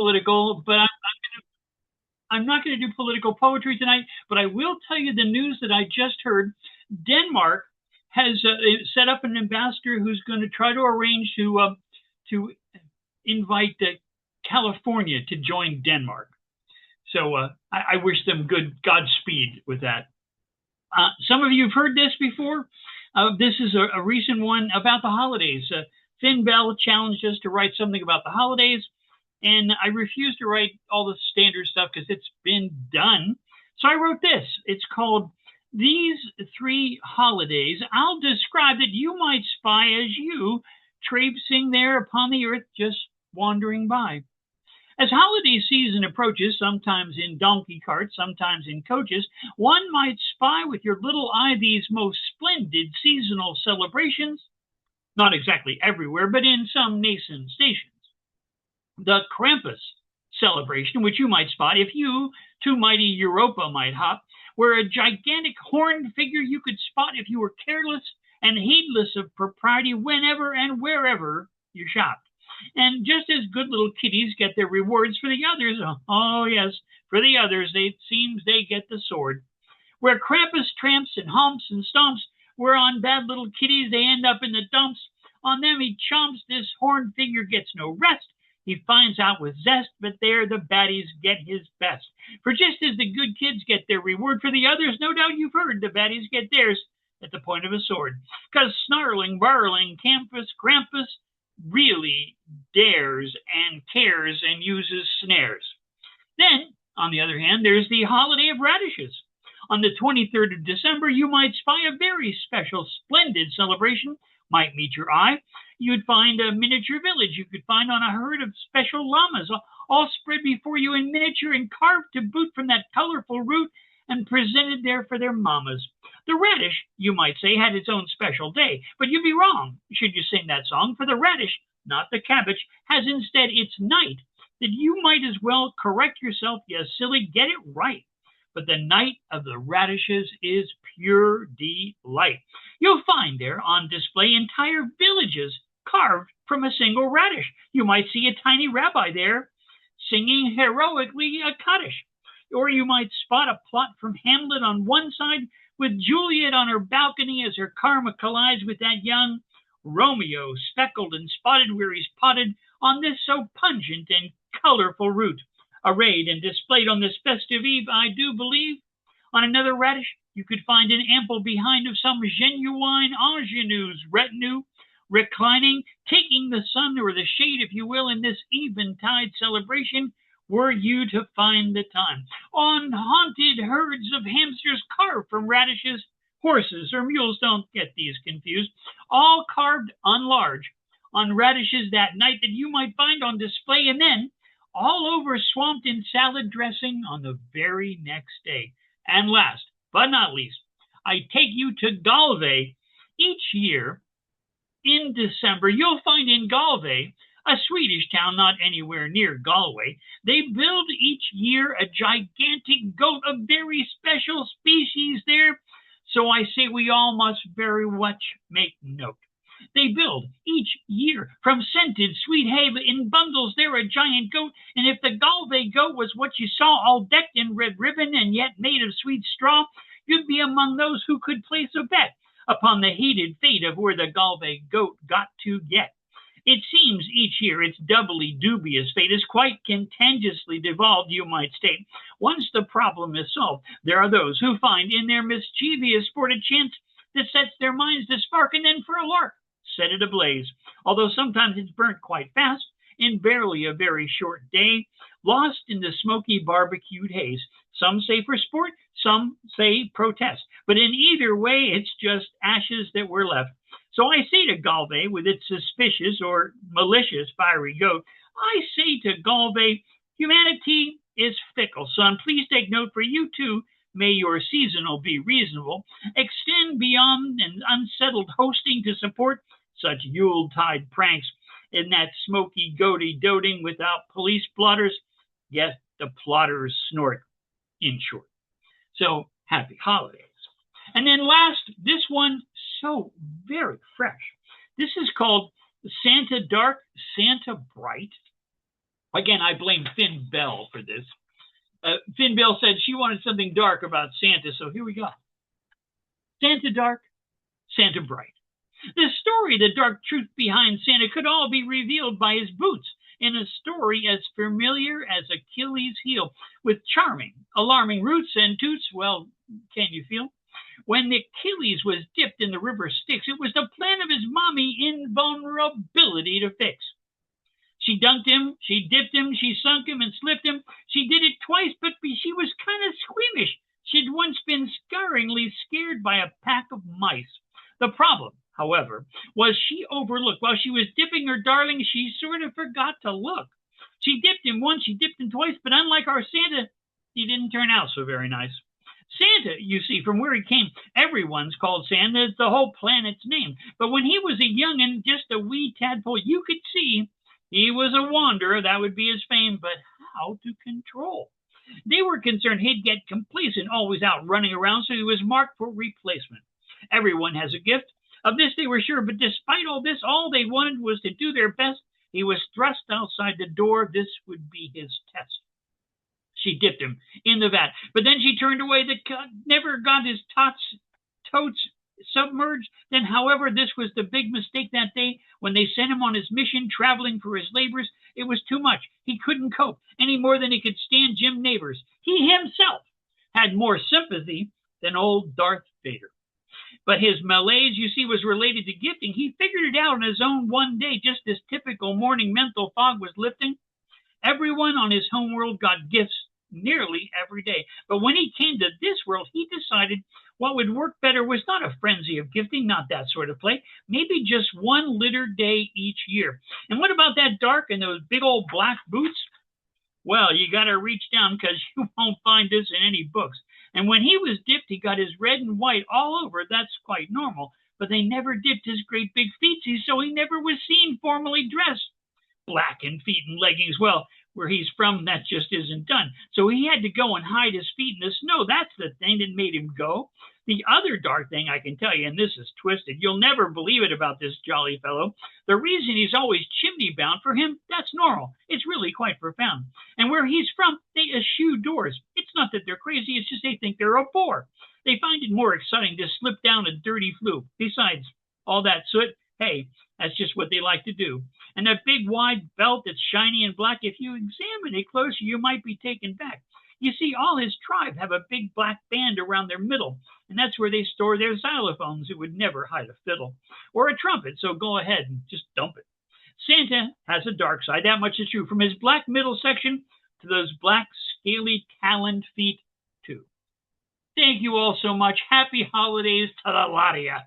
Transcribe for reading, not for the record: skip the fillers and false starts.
political, but I'm not going to do political poetry tonight. But I will tell you the news that I just heard. Denmark has set up an ambassador who's going to try to arrange to invite California to join Denmark. So I wish them good Godspeed with that. Some of you have heard this before. This is a recent one about the holidays. Finn Bell challenged us to write something about the holidays, and I refused to write all the standard stuff because it's been done. So I wrote this. It's called These Three Holidays I'll Describe That You Might Spy as You Traipsing There Upon the Earth, Just Wandering By. As holiday season approaches, sometimes in donkey carts, sometimes in coaches, one might spy with your little eye these most splendid seasonal celebrations, not exactly everywhere, but in some nascent stations. The Krampus celebration, which you might spot if you, to mighty Europa, might hop, where a gigantic horned figure you could spot if you were careless and heedless of propriety whenever and wherever you shopped. And just as good little kitties get their rewards for the others, oh yes, for the others, it seems they get the sword. Where Krampus tramps and humps and stomps, where on bad little kitties they end up in the dumps, on them he chomps, this horned figure gets no rest. He finds out with zest, but there the baddies get his best. For just as the good kids get their reward for the others, no doubt you've heard the baddies get theirs at the point of a sword. 'Cause snarling, barreling, Krampus really dares and cares and uses snares. Then, on the other hand, there's the holiday of radishes. On the 23rd of December, you might spy a very special, splendid celebration might meet your eye. You'd find a miniature village you could find on a herd of special llamas, all spread before you in miniature and carved to boot from that colorful root and presented there for their mamas. The radish, you might say, had its own special day, but you'd be wrong should you sing that song, for the radish, not the cabbage, has instead its night, that you might as well correct yourself, you silly, get it right. But the night of the radishes is pure delight. You'll find there on display entire villages carved from a single radish. You might see a tiny rabbi there singing heroically a Kaddish. Or you might spot a plot from Hamlet on one side with Juliet on her balcony as her karma collides with that young Romeo, speckled and spotted where he's potted on this so pungent and colorful root. Arrayed and displayed on this festive eve, I do believe, on another radish, you could find an ample behind of some genuine ingenue's retinue, reclining, taking the sun or the shade, if you will, in this eventide celebration, were you to find the time. On haunted herds of hamsters carved from radishes, horses or mules, don't get these confused, all carved on large, on radishes that night that you might find on display, and then all over swamped in salad dressing on the very next day. And last but not least, I take you to Galway. Each year in December, you'll find in Galway, a Swedish town not anywhere near Galway, they build each year a gigantic goat of very special species there. So I say we all must very much make note. They build each year from scented sweet hay in bundles there a giant goat, and if the Galway goat was what you saw all decked in red ribbon and yet made of sweet straw, you'd be among those who could place a bet upon the hated fate of where the Galway goat got to get. It seems each year its doubly dubious fate is quite contagiously devolved, you might state. Once the problem is solved, there are those who find in their mischievous sport a chance that sets their minds to spark, and then for a lark, set it ablaze. Although sometimes it's burnt quite fast, in barely a very short day, lost in the smoky barbecued haze. Some say for sport, some say protest. But in either way, it's just ashes that were left. So I say to Galway, with its suspicious or malicious fiery goat, I say to Galway, humanity is fickle, son. Please take note, for you too, may your seasonal be reasonable. Extend beyond an unsettled hosting to support such Yuletide pranks in that smoky goaty doting without police blotters. Yes, the plotters snort, in short. So happy holidays. And then last, this one, so very fresh. This is called Santa Dark, Santa Bright. Again, I blame Finn Bell for this. Finn Bell said she wanted something dark about Santa, so here we go. Santa dark, Santa bright. The story, the dark truth behind Santa could all be revealed by his boots in a story as familiar as Achilles' heel, with charming, alarming roots and toots. Well, can you feel? When Achilles was dipped in the river Styx, it was the plan of his mommy invulnerability to fix. She dunked him, she dipped him, she sunk him and slipped him. She did it twice, but she was kind of squeamish. She'd once been scarringly scared by a pack of mice. The problem, however, was she overlooked. While she was dipping her darling, she sort of forgot to look. She dipped him once, she dipped him twice, but unlike our Santa, he didn't turn out so very nice. Santa, you see, from where he came, everyone's called Santa. It's the whole planet's name. But when he was a young'un, just a wee tadpole, you could see he was a wanderer. That would be his fame. But how to control? They were concerned he'd get complacent, always out running around, so he was marked for replacement. Everyone has a gift. Of this they were sure, but despite all this, all they wanted was to do their best. He was thrust outside the door. This would be his test. She dipped him in the vat, but then she turned away. The never got his totes submerged. Then, however, this was the big mistake that day when they sent him on his mission, traveling for his labors. It was too much. He couldn't cope any more than he could stand Jim Neighbors. He himself had more sympathy than old Darth Vader. But his malaise, you see, was related to gifting. He figured it out on his own one day, just as typical morning mental fog was lifting. Everyone on his home world got gifts nearly every day. But when he came to this world, he decided what would work better was not a frenzy of gifting, not that sort of play, maybe just one litter day each year. And what about that dark and those big old black boots? Well, you got to reach down because you won't find this in any books. And when he was dipped, he got his red and white all over. That's quite normal. But they never dipped his great big feetsies, so he never was seen formally dressed. Blackened feet and leggings, well, where he's from, that just isn't done. So he had to go and hide his feet in the snow. That's the thing that made him go. The other dark thing I can tell you, and this is twisted, you'll never believe it about this jolly fellow. The reason he's always chimney bound, for him, that's normal. It's really quite profound. And where he's from, they eschew doors. It's not that they're crazy, it's just they think they're a bore. They find it more exciting to slip down a dirty flue. Besides all that soot, hey, that's just what they like to do. And that big wide belt that's shiny and black, if you examine it closer, you might be taken back. You see, all his tribe have a big black band around their middle, and that's where they store their xylophones. It would never hide a fiddle or a trumpet, so go ahead and just dump it. Santa has a dark side, that much is true, from his black middle section to those black scaly taloned feet, too. Thank you all so much. Happy holidays to the lot of you.